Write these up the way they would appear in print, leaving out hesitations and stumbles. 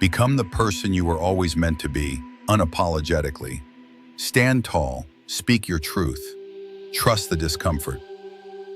Become the person you were always meant to be, unapologetically. Stand tall, speak your truth, trust the discomfort.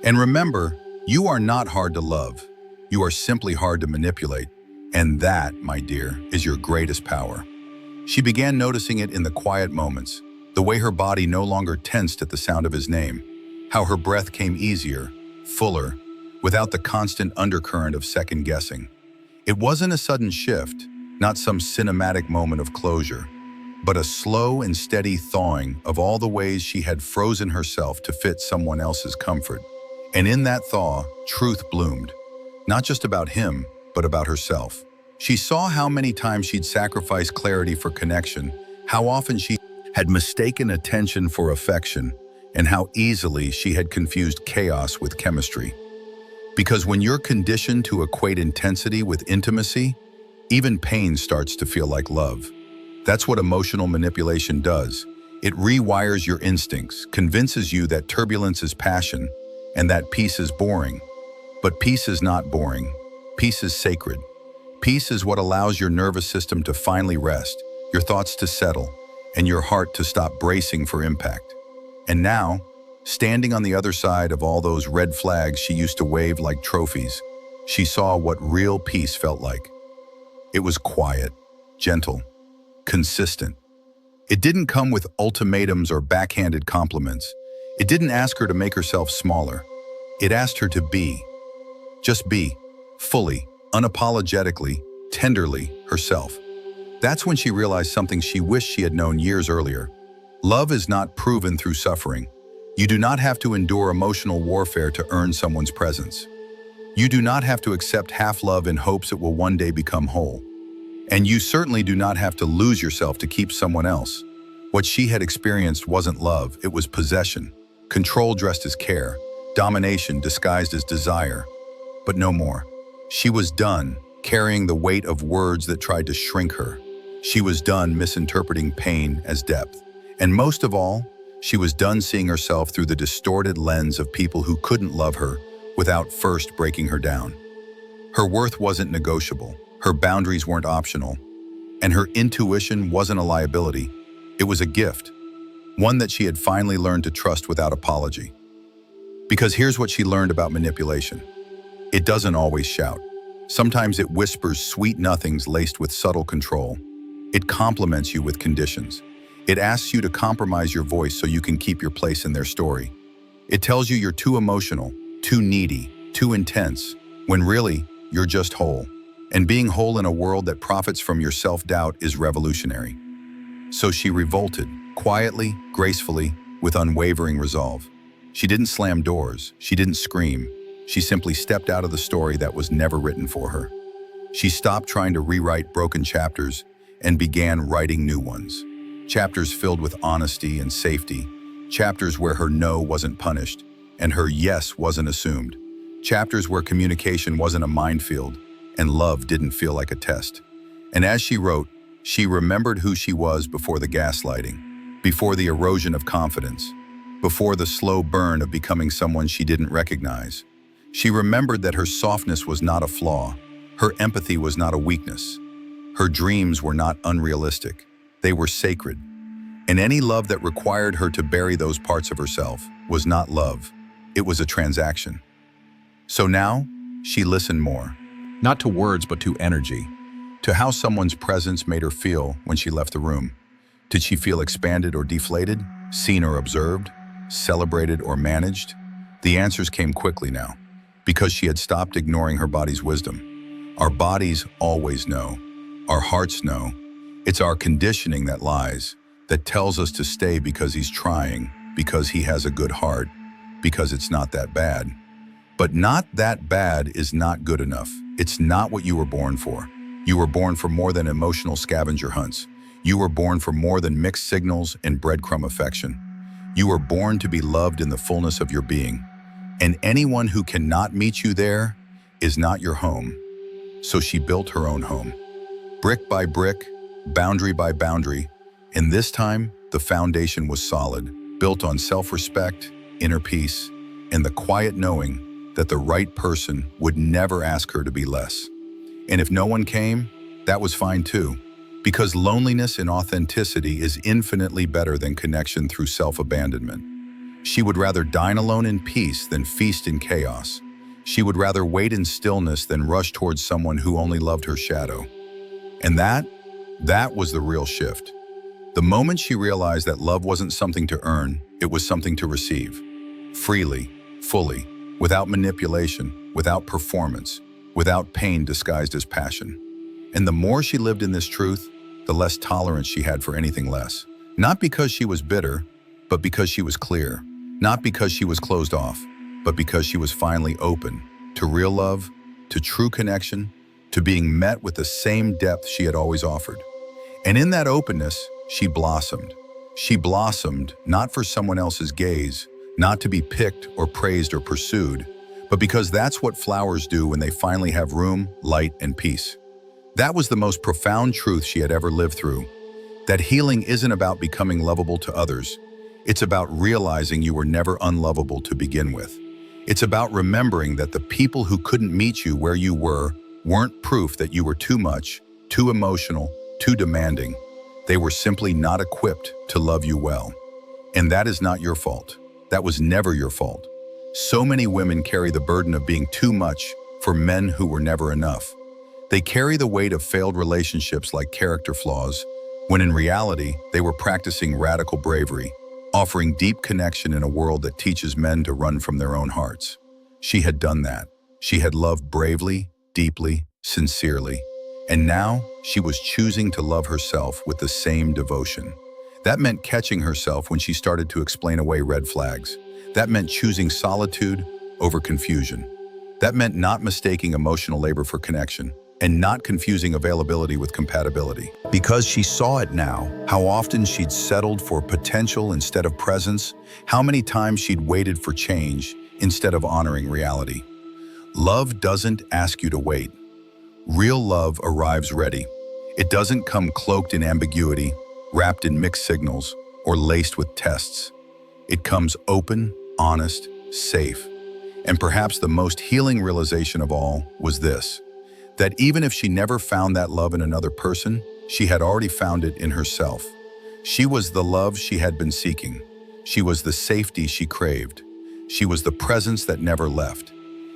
And remember, you are not hard to love. You are simply hard to manipulate. And that, my dear, is your greatest power. She began noticing it in the quiet moments, the way her body no longer tensed at the sound of his name, how her breath came easier, fuller, without the constant undercurrent of second guessing. It wasn't a sudden shift, not some cinematic moment of closure, but a slow and steady thawing of all the ways she had frozen herself to fit someone else's comfort. And in that thaw, truth bloomed, not just about him, but about herself. She saw how many times she'd sacrificed clarity for connection, how often she had mistaken attention for affection, and how easily she had confused chaos with chemistry. Because when you're conditioned to equate intensity with intimacy, even pain starts to feel like love. That's what emotional manipulation does. It rewires your instincts, convinces you that turbulence is passion, and that peace is boring. But peace is not boring. Peace is sacred. Peace is what allows your nervous system to finally rest, your thoughts to settle, and your heart to stop bracing for impact. And now, standing on the other side of all those red flags she used to wave like trophies, she saw what real peace felt like. It was quiet, gentle, consistent. It didn't come with ultimatums or backhanded compliments. It didn't ask her to make herself smaller. It asked her to be. Just be, fully, unapologetically, tenderly, herself. That's when she realized something she wished she had known years earlier. Love is not proven through suffering. You do not have to endure emotional warfare to earn someone's presence. You do not have to accept half love in hopes it will one day become whole. And you certainly do not have to lose yourself to keep someone else. What she had experienced wasn't love, it was possession. Control dressed as care, domination disguised as desire. But no more. She was done carrying the weight of words that tried to shrink her. She was done misinterpreting pain as depth. And most of all, she was done seeing herself through the distorted lens of people who couldn't love her without first breaking her down. Her worth wasn't negotiable, her boundaries weren't optional, and her intuition wasn't a liability. It was a gift, one that she had finally learned to trust without apology. Because here's what she learned about manipulation. It doesn't always shout. Sometimes it whispers sweet nothings laced with subtle control. It compliments you with conditions. It asks you to compromise your voice so you can keep your place in their story. It tells you you're too emotional, too needy, too intense, when really, you're just whole. And being whole in a world that profits from your self-doubt is revolutionary. So she revolted, quietly, gracefully, with unwavering resolve. She didn't slam doors, she didn't scream. She simply stepped out of the story that was never written for her. She stopped trying to rewrite broken chapters and began writing new ones. Chapters filled with honesty and safety. Chapters where her no wasn't punished and her yes wasn't assumed. Chapters where communication wasn't a minefield and love didn't feel like a test. And as she wrote, she remembered who she was before the gaslighting, before the erosion of confidence, before the slow burn of becoming someone she didn't recognize. She remembered that her softness was not a flaw, her empathy was not a weakness. Her dreams were not unrealistic, they were sacred. And any love that required her to bury those parts of herself was not love, it was a transaction. So now, she listened more. Not to words, but to energy. To how someone's presence made her feel when she left the room. Did she feel expanded or deflated, seen or observed, celebrated or managed? The answers came quickly now, because she had stopped ignoring her body's wisdom. Our bodies always know. Our hearts know. It's our conditioning that lies, that tells us to stay because he's trying, because he has a good heart, because it's not that bad. But not that bad is not good enough. It's not what you were born for. You were born for more than emotional scavenger hunts. You were born for more than mixed signals and breadcrumb affection. You were born to be loved in the fullness of your being. And anyone who cannot meet you there is not your home. So she built her own home. Brick by brick, boundary by boundary, and this time, the foundation was solid, built on self-respect, inner peace, and the quiet knowing that the right person would never ask her to be less. And if no one came, That was fine too, because loneliness in authenticity is infinitely better than connection through self-abandonment. She would rather dine alone in peace than feast in chaos. She would rather wait in stillness than rush towards someone who only loved her shadow. And that was the real shift. The moment she realized that love wasn't something to earn, it was something to receive. Freely, fully, without manipulation, without performance, without pain disguised as passion. And the more she lived in this truth, the less tolerance she had for anything less. Not because she was bitter, but because she was clear. Not because she was closed off, but because she was finally open to real love, to true connection, to being met with the same depth she had always offered. And in that openness, she blossomed. She blossomed not for someone else's gaze, not to be picked or praised or pursued, but because that's what flowers do when they finally have room, light, and peace. That was the most profound truth she had ever lived through, that healing isn't about becoming lovable to others. It's about realizing you were never unlovable to begin with. It's about remembering that the people who couldn't meet you where you were weren't proof that you were too much, too emotional, too demanding. They were simply not equipped to love you well. And that is not your fault. That was never your fault. So many women carry the burden of being too much for men who were never enough. They carry the weight of failed relationships like character flaws, when in reality, they were practicing radical bravery, offering deep connection in a world that teaches men to run from their own hearts. She had done that. She had loved bravely, deeply, sincerely. And now, she was choosing to love herself with the same devotion. That meant catching herself when she started to explain away red flags. That meant choosing solitude over confusion. That meant not mistaking emotional labor for connection, and not confusing availability with compatibility. Because she saw it now, how often she'd settled for potential instead of presence, how many times she'd waited for change instead of honoring reality. Love doesn't ask you to wait. Real love arrives ready. It doesn't come cloaked in ambiguity, wrapped in mixed signals, or laced with tests. It comes open, honest, safe. And perhaps the most healing realization of all was this: that even if she never found that love in another person, she had already found it in herself. She was the love she had been seeking. She was the safety she craved. She was the presence that never left.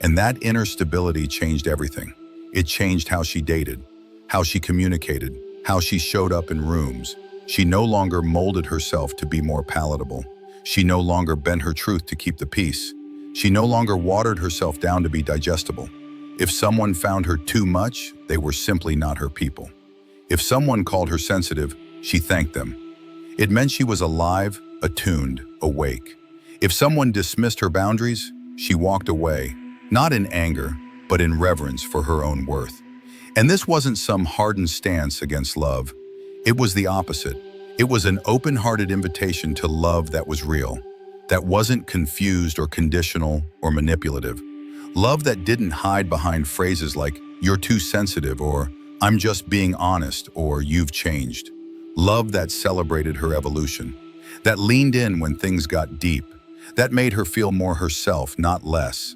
And that inner stability changed everything. It changed how she dated, how she communicated, how she showed up in rooms. She no longer molded herself to be more palatable. She no longer bent her truth to keep the peace. She no longer watered herself down to be digestible. If someone found her too much, they were simply not her people. If someone called her sensitive, she thanked them. It meant she was alive, attuned, awake. If someone dismissed her boundaries, she walked away, not in anger, but in reverence for her own worth. And this wasn't some hardened stance against love. It was the opposite. It was an open-hearted invitation to love that was real, that wasn't confused or conditional or manipulative. Love that didn't hide behind phrases like, "You're too sensitive," or "I'm just being honest," or "You've changed." Love that celebrated her evolution, that leaned in when things got deep, that made her feel more herself, not less.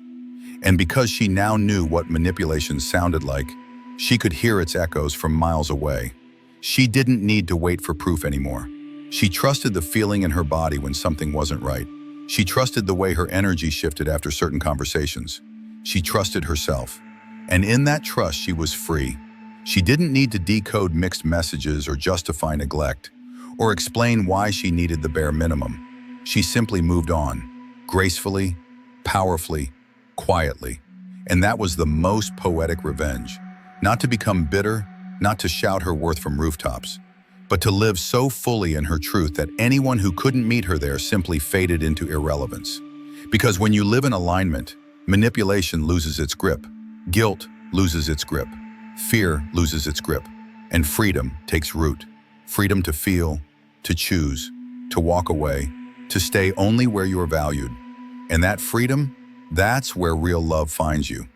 And because she now knew what manipulation sounded like, she could hear its echoes from miles away. She didn't need to wait for proof anymore. She trusted the feeling in her body when something wasn't right. She trusted the way her energy shifted after certain conversations. She trusted herself. And in that trust, she was free. She didn't need to decode mixed messages or justify neglect, or explain why she needed the bare minimum. She simply moved on, gracefully, powerfully, quietly. And that was the most poetic revenge. Not to become bitter, not to shout her worth from rooftops, but to live so fully in her truth that anyone who couldn't meet her there simply faded into irrelevance. Because when you live in alignment, manipulation loses its grip, guilt loses its grip, fear loses its grip, and freedom takes root. Freedom to feel, to choose, to walk away, to stay only where you are valued. And that freedom, that's where real love finds you.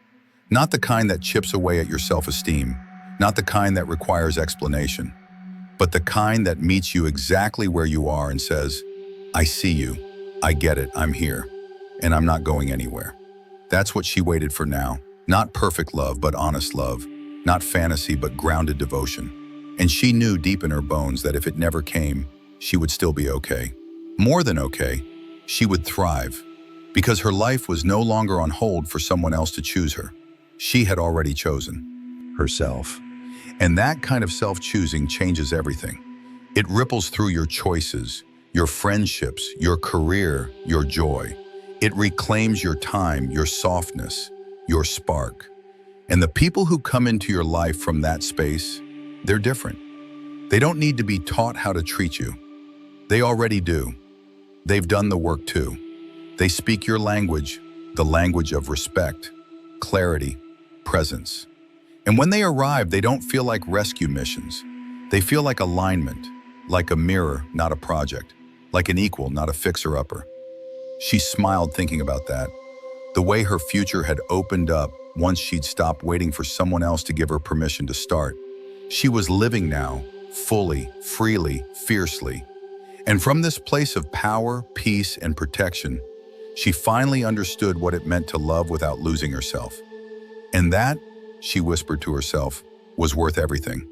Not the kind that chips away at your self-esteem, not the kind that requires explanation, but the kind that meets you exactly where you are and says, "I see you, I get it, I'm here, and I'm not going anywhere." That's what she waited for now. Not perfect love, but honest love. Not fantasy, but grounded devotion. And she knew deep in her bones that if it never came, she would still be okay. More than okay, she would thrive. Because her life was no longer on hold for someone else to choose her. She had already chosen herself. And that kind of self-choosing changes everything. It ripples through your choices, your friendships, your career, your joy. It reclaims your time, your softness, your spark. And the people who come into your life from that space, they're different. They don't need to be taught how to treat you. They already do. They've done the work too. They speak your language, the language of respect, clarity, presence. And when they arrive, they don't feel like rescue missions. They feel like alignment, like a mirror, not a project, like an equal, not a fixer-upper. She smiled thinking about that, the way her future had opened up once she'd stopped waiting for someone else to give her permission to start. She was living now, fully, freely, fiercely. And from this place of power, peace, and protection, she finally understood what it meant to love without losing herself. And that, she whispered to herself, was worth everything.